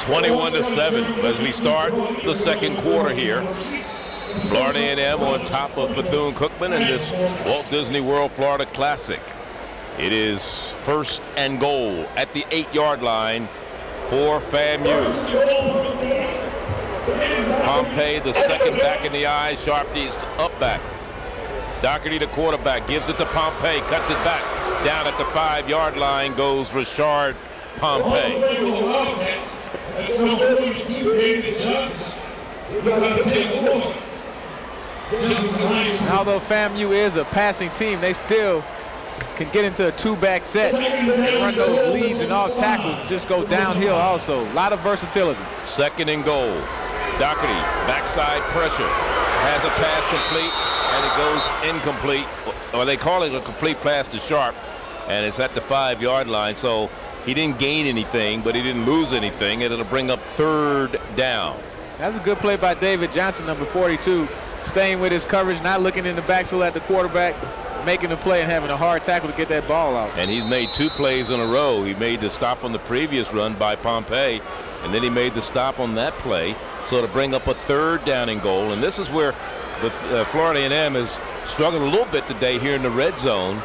21-7 as we start the second quarter here. Florida A&M on top of Bethune-Cookman in this Walt Disney World Florida Classic. It is first and goal at the 8-yard line for FAMU. Pompey, the second back in the eye. Sharpie's up back. Doherty, the quarterback, gives it to Pompey, cuts it back. Down at the 5-yard line goes Rashard Pompey. Although FAMU is a passing team, they still can get into a 2-back set and run those leads and off tackles and just go downhill also. A lot of versatility. Second and goal. Doherty, backside pressure, has a pass complete, and it goes incomplete. Or they call it a complete pass to Sharp, and it's at the 5-yard line. So he didn't gain anything, but he didn't lose anything, and it'll bring up third down. That's a good play by David Johnson, number 42, staying with his coverage, not looking in the backfield at the quarterback, making the play and having a hard tackle to get that ball out. And he's made 2 plays in a row. He made the stop on the previous run by Pompey, and then he made the stop on that play. So to bring up a third down and goal, and this is where Florida A&M has struggled a little bit today here in the red zone.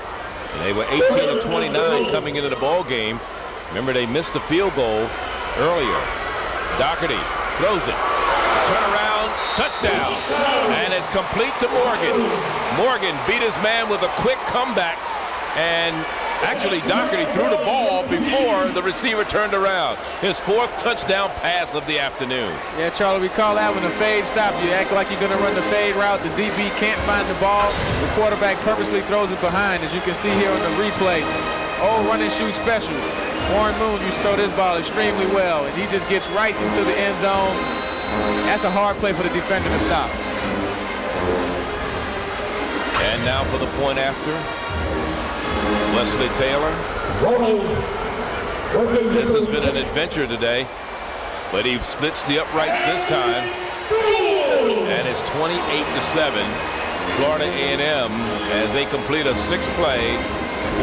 And they were 18 of 29 coming into the ball game. Remember, they missed a field goal earlier. Doherty throws it, turn around, touchdown, and it's complete to Morgan. Morgan beat his man with a quick comeback, and actually Doherty threw the ball before the receiver turned around. His 4th touchdown pass of the afternoon. Yeah, Charlie, we call that when the fade stop. You act like you're going to run the fade route. The DB can't find the ball. The quarterback purposely throws it behind, as you can see here on the replay. Oh, run and shoot special. Warren Moon used to throw this ball extremely well, and he just gets right into the end zone. That's a hard play for the defender to stop. And now for the point after. Wesley Taylor. This has been an adventure today, but he splits the uprights this time, and it's 28-7. Florida A&M as they complete a 6-play,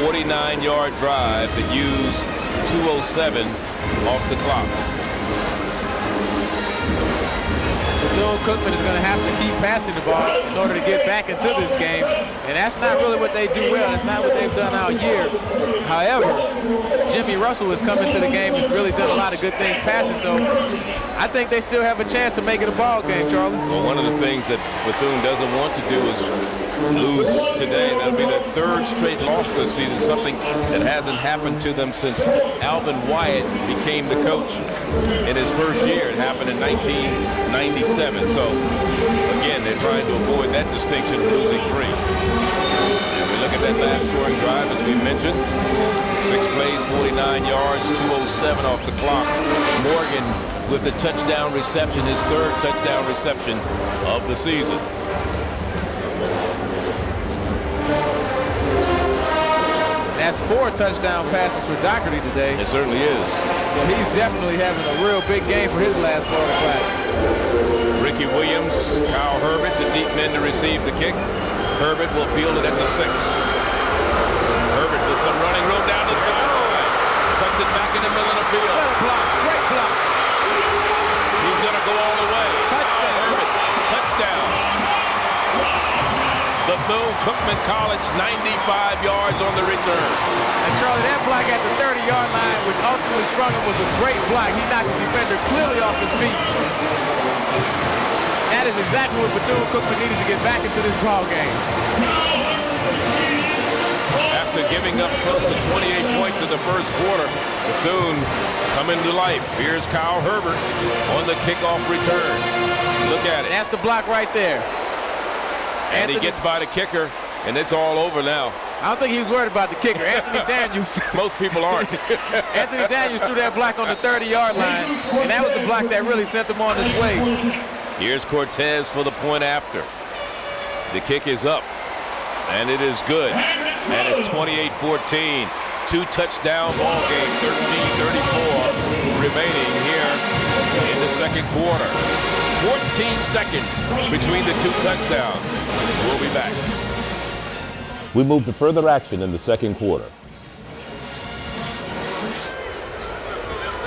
49-yard drive that used 2:07 off the clock. Bethune-Cookman is going to have to keep passing the ball in order to get back into this game, and that's not really what they do well. That's not what they've done all year. However, Jimmy Russell has come into the game and really done a lot of good things passing, so I think they still have a chance to make it a ball game, Charlie. Well, one of the things that Bethune doesn't want to do is lose today. That'll be their 3rd straight loss this season, something that hasn't happened to them since Alvin Wyatt became the coach in his first year. It happened in 1997. So, again, they're trying to avoid that distinction of losing 3. And we look at that last scoring drive, as we mentioned. 6 plays, 49 yards, 2:07 off the clock. Morgan with the touchdown reception, his 3rd touchdown reception of the season. That's 4 touchdown passes for Doherty today. It certainly is. So he's definitely having a real big game for his last Florida Classic. Ricky Williams, Kyle Herbert, the deep men to receive the kick. Herbert will field it at the 6. Herbert with some running room down the sideline. Cuts it back in the middle of the field. What a block. Great block. He's going to go all the way. Touchdown. Herbert, touchdown. Bethune-Cookman College, 95 yards on the return. And Charlie, that block at the 30-yard line, which ultimately sprung him, was a great block. He knocked the defender clearly off his feet. That is exactly what Bethune-Cookman needed to get back into this ball game. After giving up close to 28 points in the first quarter, Bethune coming to life. Here's Kyle Herbert on the kickoff return. Look at it. That's the block right there. And he gets by the kicker, and it's all over now. I don't think he was worried about the kicker. Anthony Daniels. Most people aren't. Anthony Daniels threw that block on the 30-yard line, and that was the block that really sent them on his way. Here's Cortez for the point after. The kick is up, and it is good. And it's 28-14. 2-touchdown ball game, 13-34 remaining here in the second quarter. 14 seconds between the 2 touchdowns. We'll be back. We move to further action in the second quarter.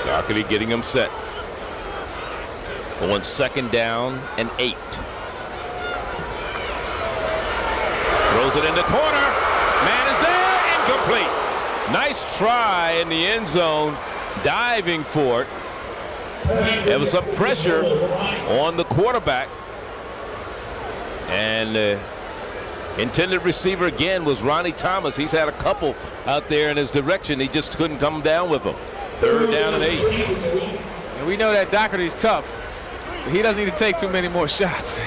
Doherty getting him set. on 2nd down and 8. Throws it in the corner. Man is there. Incomplete. Nice try in the end zone. Diving for it. There was some pressure on the quarterback. And intended receiver again was Ronnie Thomas. He's had a couple out there in his direction. He just couldn't come down with them. 3rd down and 8. And we know that Doherty's tough. But he doesn't need to take too many more shots.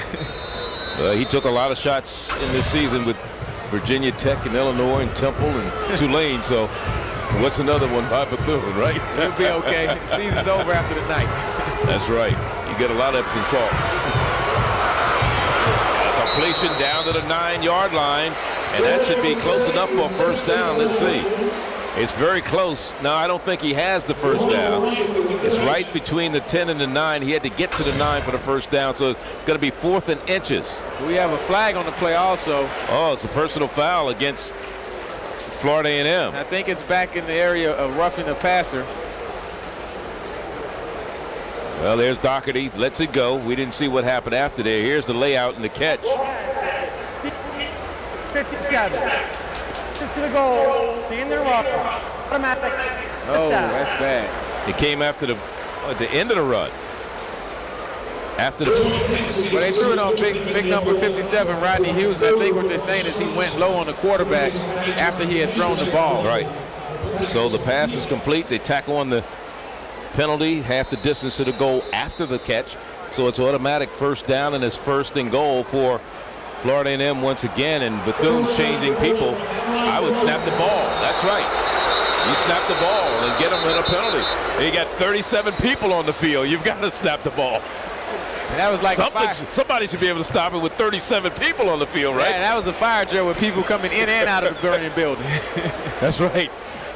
He took a lot of shots in this season with Virginia Tech and Illinois and Temple and Tulane. So what's another one by Bethune, right? He'll be okay. Season's over after the night. That's right. You get a lot of Epsom salts. Completion down to the 9-yard line, and that should be close enough for a 1st down. Let's see. It's very close. Now, I don't think he has the 1st down. It's right between the 10 and the 9. He had to get to the 9 for the 1st down, so it's going to be 4th and inches. We have a flag on the play also. Oh, it's a personal foul against Florida A&M. I think it's back in the area of roughing the passer. Well, there's Doherty. Lets it go. We didn't see what happened after there. Here's the layout and the catch. 57. To the goal. The in there rough. Automatic. Oh, that's bad. It came after at the end of the run. After the. Well, they threw it on big number 57, Rodney Hughes. And I think what they're saying is he went low on the quarterback after he had thrown the ball. Right. So the pass is complete. They tack on the penalty, half the distance to the goal after the catch. So it's automatic 1st down, and it's 1st and goal for Florida A&M once again. And Bethune's changing people. I would snap the ball. That's right. You snap the ball and get them in a penalty. You got 37 people on the field. You've got to snap the ball. And that was like somebody should be able to stop it with 37 people on the field, right? Yeah, that was a fire drill with people coming in and out of the burning building. That's right.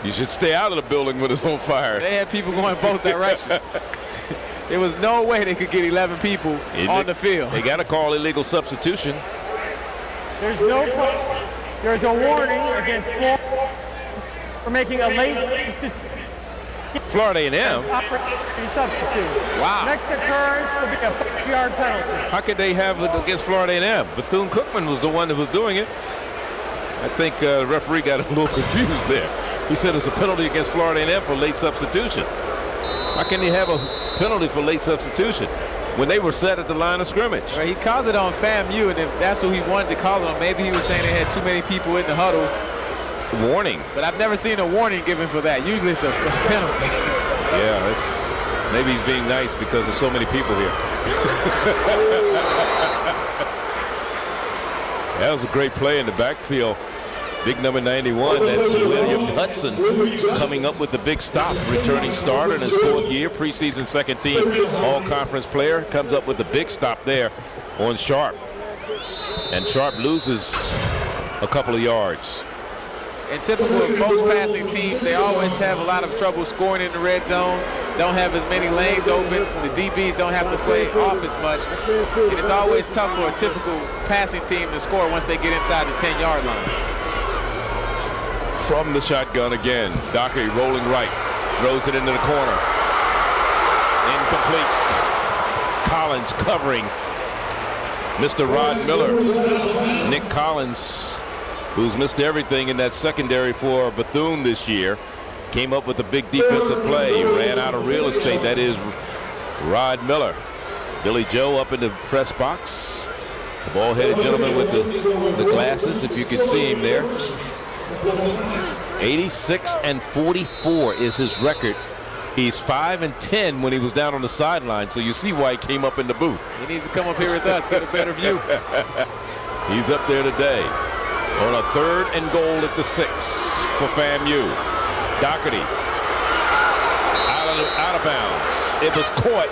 You should stay out of the building when it's on fire. They had people going both directions. There was no way they could get 11 people on the field. They got to call illegal substitution. There's a warning against Florida for making a late Florida A&M. Substitute. Wow. Next occurrence will be a 5-yard penalty. How could they have it against Florida A&M? Bethune-Cookman was the one that was doing it. I think the referee got a little confused there. He said it's a penalty against Florida A&M for late substitution. How can you have a penalty for late substitution when they were set at the line of scrimmage? Well, he called it on FAMU, and if that's who he wanted to call it on, maybe he was saying they had too many people in the huddle. Warning. But I've never seen a warning given for that. Usually it's a penalty. Yeah, maybe he's being nice because there's so many people here. That was a great play in the backfield. Big number 91, that's William Hudson coming up with the big stop. Returning starter in his 4th year, preseason 2nd team all-conference player. Comes up with a big stop there on Sharp. And Sharp loses a couple of yards. And typical of most passing teams, they always have a lot of trouble scoring in the red zone. Don't have as many lanes open. The DBs don't have to play off as much. And it's always tough for a typical passing team to score once they get inside the 10-yard line. From the shotgun again, Doherty rolling right, throws it into the corner. Incomplete. Collins covering Mr. Rod Miller. Nick Collins, who's missed everything in that secondary for Bethune this year, came up with a big defensive play. He ran out of real estate. That is Rod Miller. Billy Joe up in the press box. The ball-headed gentleman with the glasses, if you can see him there. 86-44 is his record. He's 5-10 when he was down on the sideline, so you see why he came up in the booth. He needs to come up here with us, get a better view. He's up there today on a 3rd and goal at the 6 for FAMU. Doherty out of bounds. It was caught,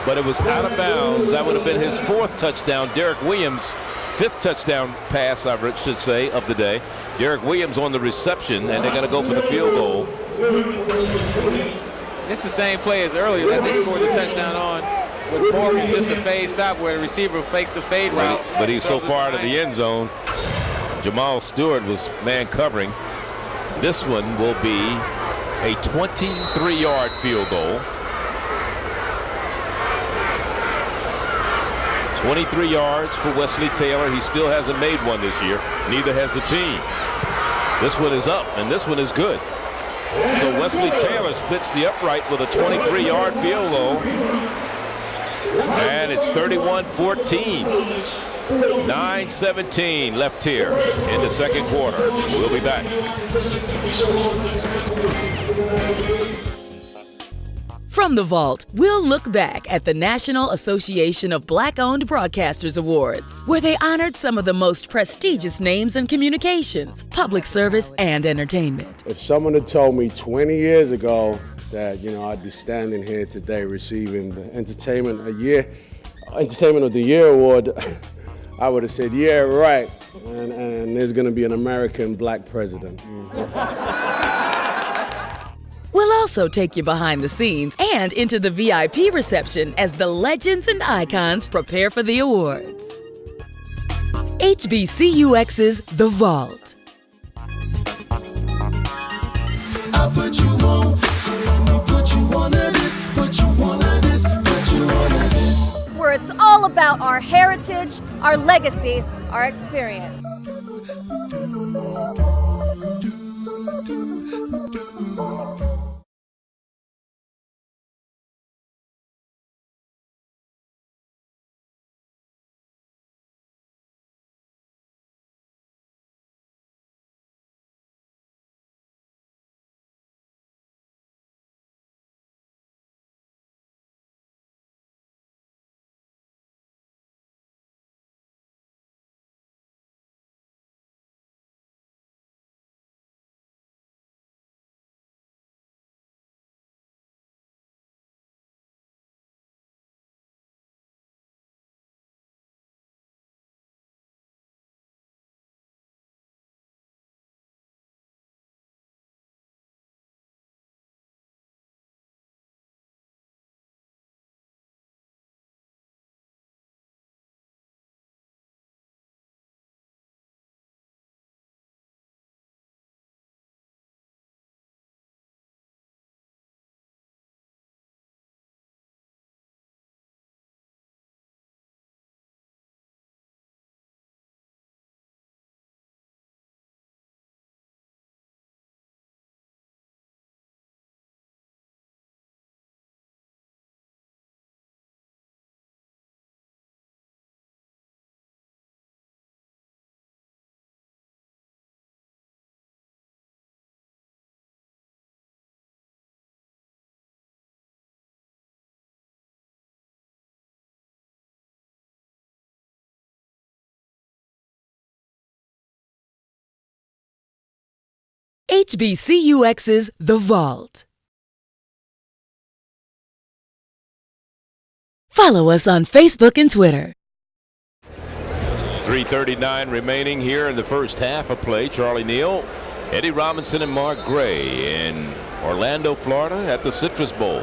but it was out of bounds. That would have been his 4th touchdown. Derek Williams, 5th touchdown pass, I should say, of the day. Derek Williams on the reception, and they're going to go for the field goal. It's the same play as earlier that they scored the touchdown on. With Morgan, just a fade stop where the receiver fakes the fade route. But he's so far to the end zone. Jamal Stewart was man covering. This one will be a 23-yard field goal. 23 yards for Wesley Taylor. He still hasn't made one this year. Neither has the team. This one is up, and this one is good. So Wesley Taylor splits the upright with a 23-yard field goal. And it's 31-14. 9:17 left here in the second quarter. We'll be back. From the vault, we'll look back at the National Association of Black-Owned Broadcasters Awards, where they honored some of the most prestigious names in communications, public service, and entertainment. If someone had told me 20 years ago that, I'd be standing here today receiving the Entertainment of the Year award, I would have said, yeah, right. And there's going to be an American black president. We'll also take you behind the scenes and into the VIP reception as the legends and icons prepare for the awards. HBCUX's The Vault. I put you on, so let me put you on this, put you on this, put you on this. Where it's all about our heritage, our legacy, our experience. HBCUX's The Vault. Follow us on Facebook and Twitter. 3:39 remaining here in the first half of play. Charlie Neal, Eddie Robinson, and Mark Gray in Orlando, Florida at the Citrus Bowl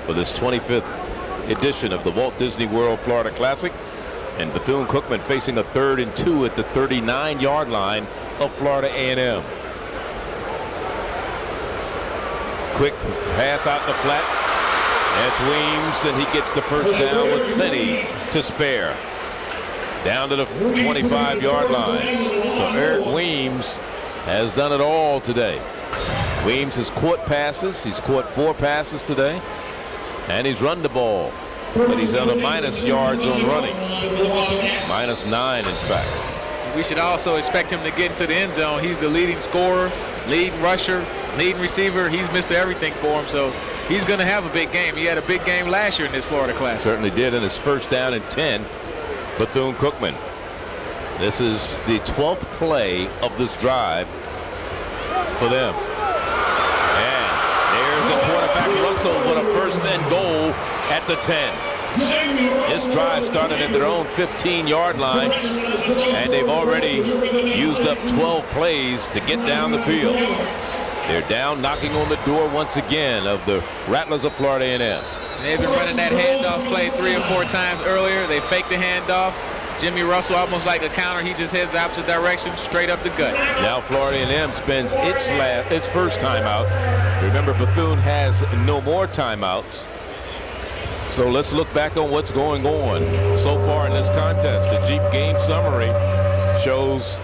for this 25th edition of the Walt Disney World Florida Classic. And Bethune-Cookman facing a 3rd and 2 at the 39-yard line of Florida A&M. Quick pass out in the flat. That's Weems, and he gets the first down with plenty to spare. Down to the 25-yard line. So Eric Weems has done it all today. Weems has caught passes. He's caught 4 passes today. And he's run the ball. But he's at a minus yards on running. -9, in fact. We should also expect him to get into the end zone. He's the leading scorer, leading rusher, leading receiver. He's Mr. Everything for him, so he's going to have a big game. He had a big game last year in this Florida Classic. Certainly did in his first down and 10. Bethune-Cookman. This is the 12th play of this drive for them. And there's the quarterback Russell with a 1st and goal at the 10. This drive started at their own 15-yard line, and they've already used up 12 plays to get down the field. They're down, knocking on the door once again of the Rattlers of Florida A&M. They've been running that handoff play 3 or 4 times earlier. They faked the handoff. Jimmy Russell, almost like a counter, he just heads the opposite direction, straight up the gut. Now Florida A&M spends its first timeout. Remember, Bethune has no more timeouts. So let's look back on what's going on so far in this contest. The Jeep game summary shows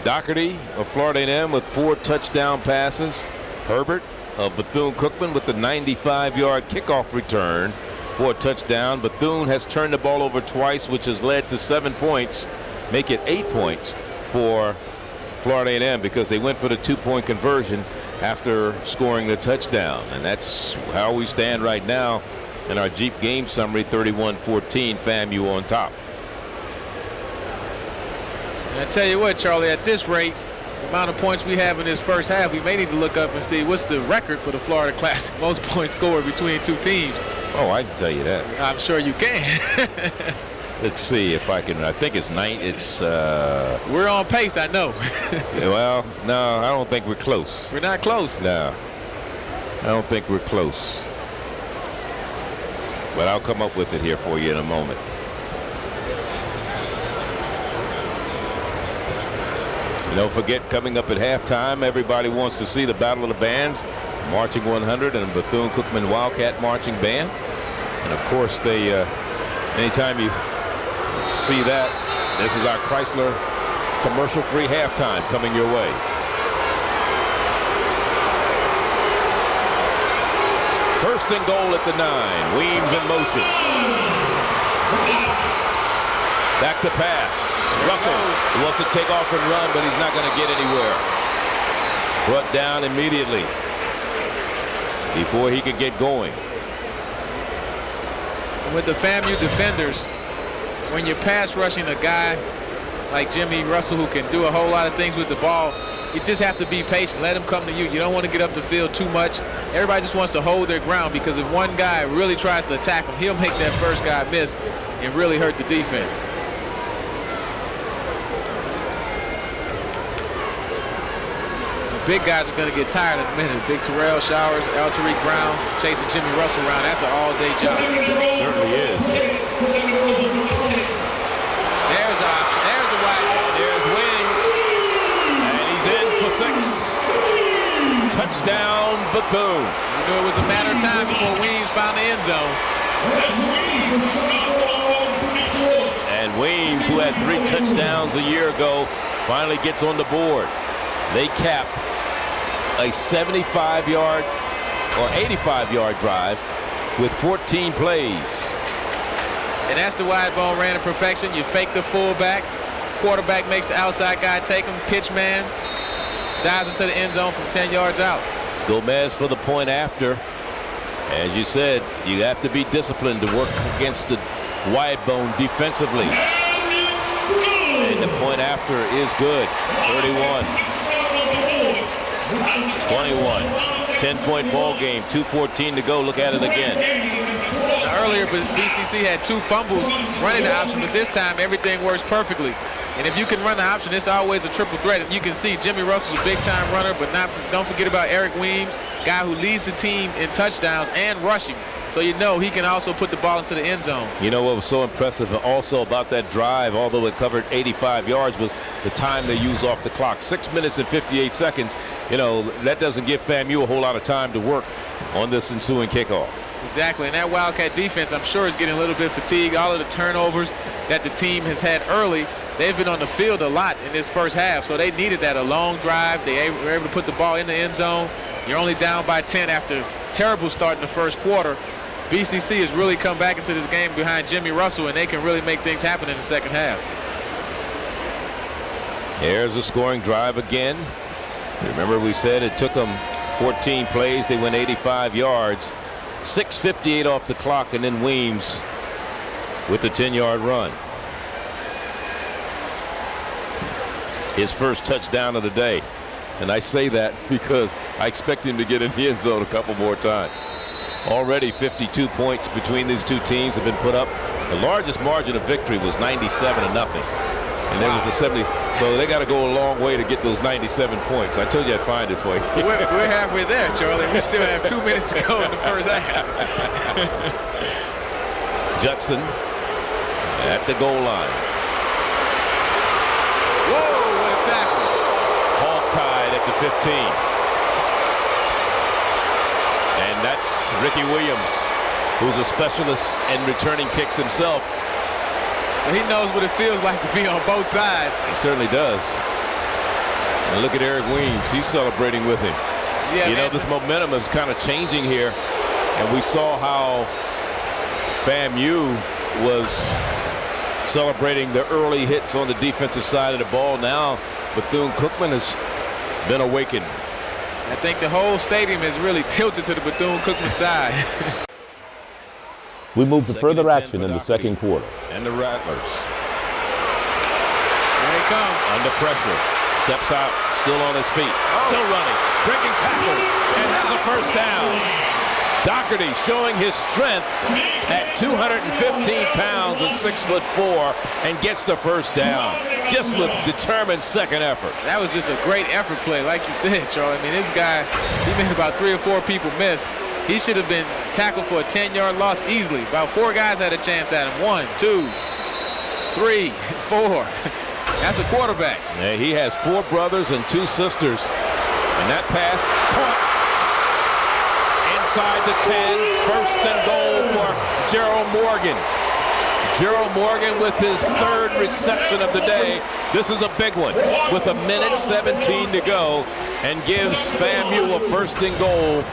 Doherty of Florida A&M with 4 touchdown passes. Herbert of Bethune-Cookman with the 95-yard kickoff return for a touchdown. Bethune has turned the ball over twice, which has led to 7 points, make it 8 points for Florida A&M because they went for the 2-point conversion after scoring the touchdown. And that's how we stand right now in our Jeep game summary, 31-14, FAMU on top. And I tell you what, Charlie, at this rate, the amount of points we have in this first half, we may need to look up and see what's the record for the Florida Classic, most points scored between 2 teams. Oh, I can tell you that. I'm sure you can. Let's see if I can. I think it's 9. It's we're on pace, I know. Well, no, I don't think we're close. We're not close. No, I don't think we're close. But I'll come up with it here for you in a moment. And don't forget, coming up at halftime, everybody wants to see the Battle of the Bands, Marching 100 and Bethune-Cookman Wildcat Marching Band. And of course, they anytime you see that, this is our Chrysler commercial-free halftime coming your way. First and goal at the 9. Weems in motion. Back to pass. Russell wants to take off and run, but he's not going to get anywhere. Brought down immediately before he could get going. With the FAMU defenders, when you're pass rushing a guy like Jimmy Russell who can do a whole lot of things with the ball, you just have to be patient. Let him come to you. You don't want to get up the field too much. Everybody just wants to hold their ground because if one guy really tries to attack him, he'll make that first guy miss and really hurt the defense. Big guys are going to get tired in a minute. Big Terrell Showers, Al Tariq Brown chasing Jimmy Russell around. That's an all-day job. Certainly is. There's the option. There's the wide ball. There's Wing. And he's in for 6. Touchdown, Bethune. You knew it was a matter of time before Weems found the end zone. And Weems, who had 3 touchdowns a year ago, finally gets on the board. They cap a 75-yard or 85-yard drive with 14 plays. And that's the wide ball ran to perfection. You fake the fullback. Quarterback makes the outside guy take him. Pitch man dives into the end zone from 10 yards out. Gomez for the point after. As you said, you have to be disciplined to work against the wide bone defensively. And the point after is good. 31. 21. 10-point ball game. 2:14 to go. Look at it again. Earlier, BCC had 2 fumbles running the option, but this time everything works perfectly. And if you can run the option, it's always a triple threat. And you can see Jimmy Russell's a big-time runner, but don't forget about Eric Weems, guy who leads the team in touchdowns and rushing. So you know he can also put the ball into the end zone. You know what was so impressive also about that drive, although it covered 85 yards, was the time they used off the clock. 6 minutes and 58 seconds. You know, that doesn't give FAMU a whole lot of time to work on this ensuing kickoff. Exactly, and that Wildcat defense, I'm sure, is getting a little bit fatigued. All of the turnovers that the team has had early, they've been on the field a lot in this first half, so they needed that, a long drive. They were able to put the ball in the end zone. You're only down by 10 after a terrible start in the first quarter. BCC has really come back into this game behind Jimmy Russell, and they can really make things happen in the second half. There's a scoring drive again. Remember, we said it took them 14 plays. They went 85 yards. 6:58 off the clock, and then Weems with the 10-yard run. His first touchdown of the day. And I say that because I expect him to get in the end zone a couple more times. Already 52 points between these two teams have been put up. The largest margin of victory was 97-0. And there was a 70s. So they got to go a long way to get those 97 points. I told you I'd find it for you. We're halfway there, Charlie. We still have 2 minutes to go in the first half. Judson at the goal line. Whoa, what a tackle. Hog tied at the 15. And that's Ricky Williams, who's a specialist in returning kicks himself. So he knows what it feels like to be on both sides. He certainly does. And look at Eric Weems. He's celebrating with him. Yeah, you know, this momentum is kind of changing here. And we saw how FAMU was celebrating the early hits on the defensive side of the ball. Now Bethune-Cookman has been awakened. I think the whole stadium is really tilted to the Bethune-Cookman side. We move to further action in the second quarter. And the Rattlers. Here they come. Under pressure. Steps out. Still on his feet. Still running. Breaking tackles. And has a first down. Doherty showing his strength at 215 pounds and 6'4" and gets the first down. Just with determined second effort. That was just a great effort play, like you said, Charlie. I mean, this guy, he made about 3 or 4 people miss. He should have been tackled for a 10-yard loss easily. About 4 guys had a chance at him. 1, 2, 3, 4. That's a quarterback. Yeah, he has 4 brothers and 2 sisters. And that pass caught inside the 10. First and goal for Gerald Morgan. Gerald Morgan with his 3rd reception of the day. This is a big one with 1:17 to go and gives FAMU a first and goal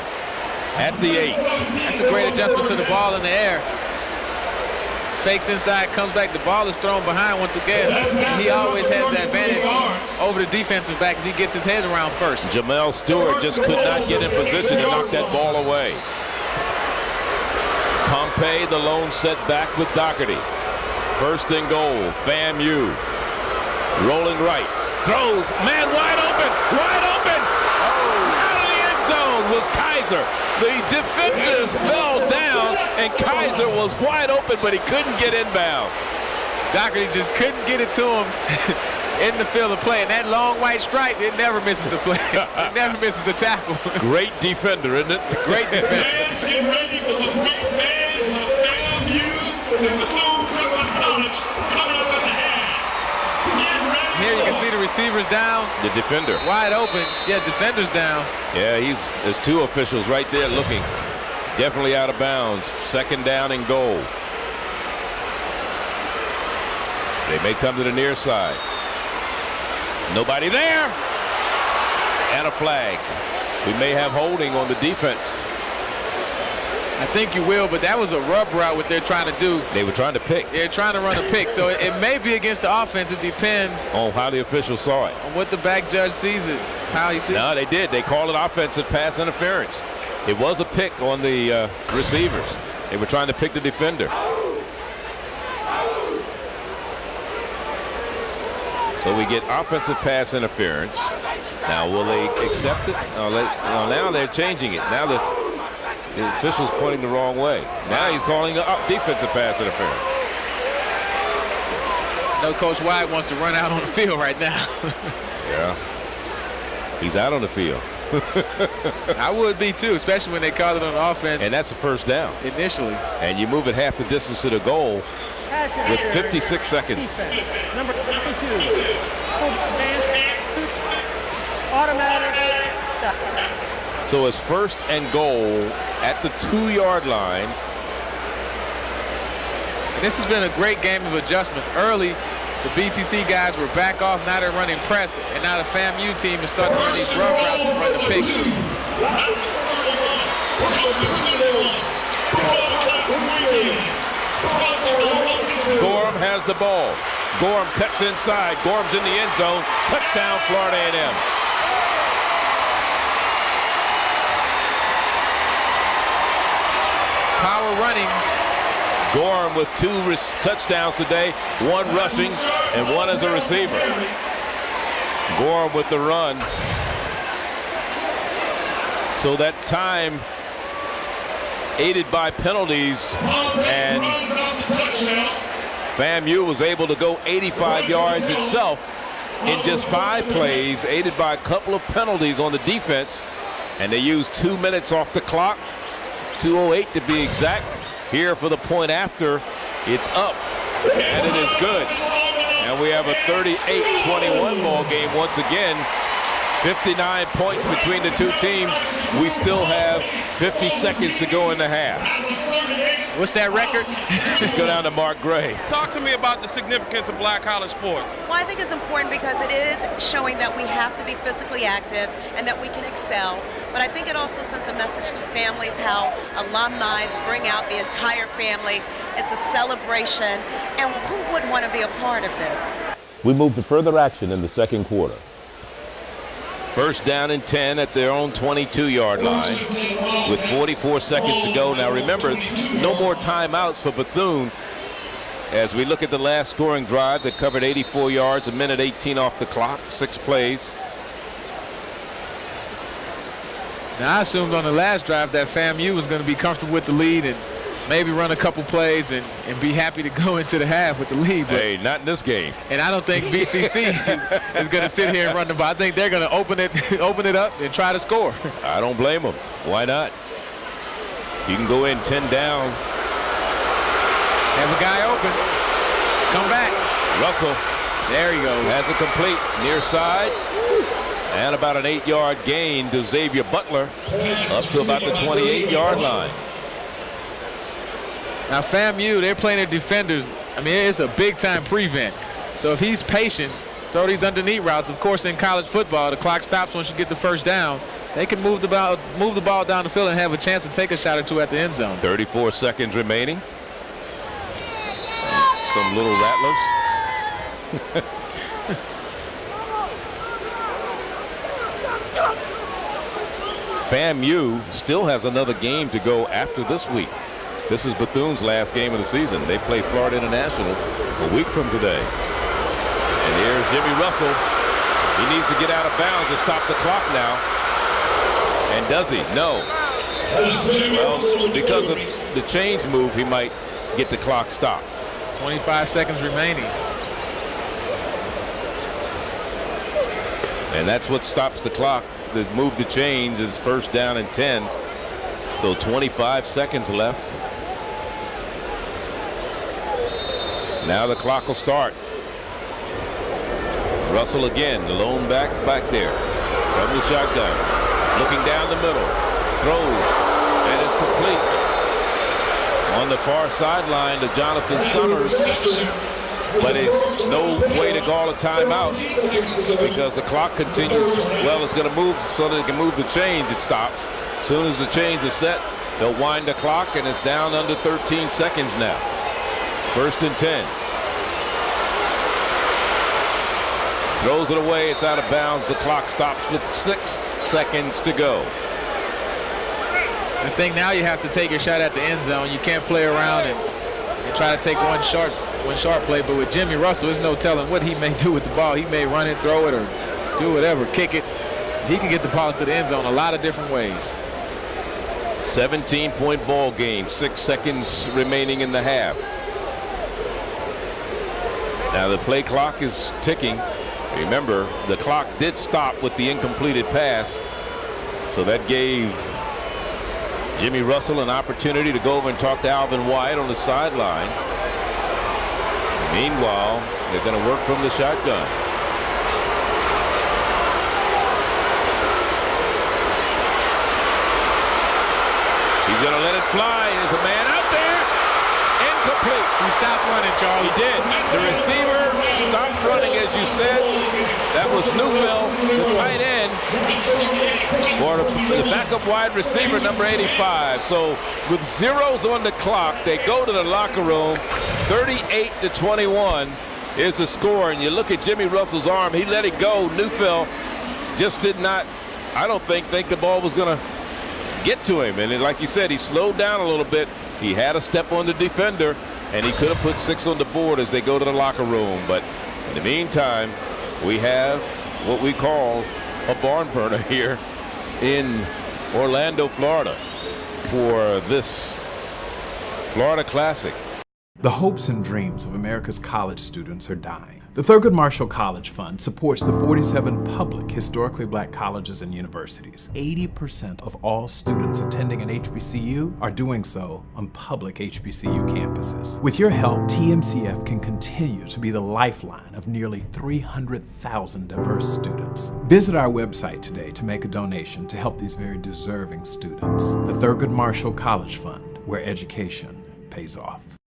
at the 8. That's a great adjustment to the ball in the air. Fakes inside, comes back. The ball is thrown behind once again. He always has the advantage over the defensive back as he gets his head around first. Jamel Stewart just could not get in position to knock that ball away. Pompey, the lone setback with Doherty. First and goal, FAMU. Rolling right. Throws, man wide open, wide open. Out of the end zone was Kaiser. The defenders fell down and Kaiser was wide open, but he couldn't get inbounds. Doherty just couldn't get it to him in the field of play. And that long white stripe, it never misses the play. It never misses the tackle. Great defender, isn't it? Great defender. Fans, get ready for the great fans of FAMU and Bethune-Cookman College coming up at the half. Get ready. Here you can see the receivers down. The defender. Wide open. Yeah, defender's down. Yeah, there's 2 officials right there looking. Definitely out of bounds. Second down and goal. They may come to the near side. Nobody there. And a flag. We may have holding on the defense. I think you will, but that was a rub route what they're trying to do. They were trying to pick. They're trying to run a pick, so it may be against the offense. It depends on how the official saw it. On what the back judge sees it, how he sees it. No, they did. They called it offensive pass interference. It was a pick on the receivers. They were trying to pick the defender. So we get offensive pass interference. Now, will they accept it? Now they're changing it. Now the official's pointing the wrong way. Now he's calling defensive pass interference. No, Coach White wants to run out on the field right now. Yeah. He's out on the field. I would be too, especially when they call it on offense. And that's a first down. Initially. And you move it half the distance to the goal with 56 seconds. Number 22. Automatic. So it's first and goal at the 2-yard line. And this has been a great game of adjustments. Early, the BCC guys were back off. Now they're running press. And now the FAMU team is starting to run these run routes and run the picks. Gorham has the ball. Gorham cuts inside. Gorham's in the end zone. Touchdown, Florida A&M. Power running. Gorham with 2 touchdowns today, 1 rushing and 1 as a receiver. Gorham with the run. So that time aided by penalties, and FAMU was able to go 85 yards itself in just 5 plays, aided by a couple of penalties on the defense, and they used 2 minutes off the clock, 2:08 to be exact. Here for the point after, it's up, and it is good. And we have a 38-21 ball game once again. 59 points between the 2 teams. We still have 50 seconds to go in the half. What's that record? Let's go down to Mark Gray. Talk to me about the significance of black college sports. Well, I think it's important because it is showing that we have to be physically active and that we can excel. But I think it also sends a message to families how alumni bring out the entire family. It's a celebration, and who wouldn't want to be a part of this? We move to further action in the second quarter. First down and 10 at their own 22-yard line with 44 seconds to go. Now remember, no more timeouts for Bethune as we look at the last scoring drive that covered 84 yards, a minute 18 off the clock, 6 plays. Now, I assumed on the last drive that FAMU was going to be comfortable with the lead and maybe run a couple plays and be happy to go into the half with the lead. But, hey, not in this game. And I don't think BCC is going to sit here and run the ball. I think they're going to open it up and try to score. I don't blame them. Why not? You can go in 10 down. Have a guy open. Come back. Russell. There he goes. Has it complete near side. And about an 8-yard gain to Xavier Butler up to about the 28-yard line. Now FAMU, they're playing their defenders. I mean, it's a big-time prevent. So if he's patient, throw these underneath routes. Of course, in college football, the clock stops once you get the first down. They can move the ball down the field and have a chance to take a shot or two at the end zone. 34 seconds remaining. Some little rattlers. FAMU still has another game to go after this week. This is Bethune's last game of the season. They play Florida International a week from today. And here's Jimmy Russell. He needs to get out of bounds to stop the clock now. And does he? No. Well, because of the chains move, he might get the clock stopped. 25 seconds remaining. And that's what stops the clock. The move the chains is first down and 10. So 25 seconds left. Now the clock will start. Russell again, the lone back there from the shotgun. Looking down the middle. Throws. And it's complete. On the far sideline to Jonathan Summers. But it's no way to call a timeout because the clock continues. Well, it's going to move so that it can move the chains. It stops. As soon as the chains are set, they'll wind the clock, and it's down under 13 seconds now. First and 10. Throws it away. It's out of bounds. The clock stops with 6 seconds to go. I think now you have to take your shot at the end zone. You can't play around and try to take one short play. But with Jimmy Russell, there's no telling what he may do with the ball. He may run it, throw it, or do whatever, kick it. He can get the ball into the end zone a lot of different ways. 17-point ball game. 6 seconds remaining in the half. Now the play clock is ticking. Remember, the clock did stop with the incompleted pass. So that gave Jimmy Russell an opportunity to go over and talk to Alvin White on the sideline. Meanwhile, they're going to work from the shotgun. He's going to let it fly. There's a man out there. Incomplete. He stopped running, Charlie. He did. The receiver stopped running, as you said. That was Newfield, the tight end, or the backup wide receiver, number 85. So with zeros on the clock, they go to the locker room. 38-21 is the score. And you look at Jimmy Russell's arm. He let it go. Newfield just did not, I don't think the ball was going to get to him. And like you said, he slowed down a little bit. He had a step on the defender, and he could have put 6 on the board as they go to the locker room. But in the meantime, we have what we call a barn burner here in Orlando, Florida for this Florida Classic. The hopes and dreams of America's college students are dying. The Thurgood Marshall College Fund supports the 47 public historically black colleges and universities. 80% of all students attending an HBCU are doing so on public HBCU campuses. With your help, TMCF can continue to be the lifeline of nearly 300,000 diverse students. Visit our website today to make a donation to help these very deserving students. The Thurgood Marshall College Fund, where education pays off.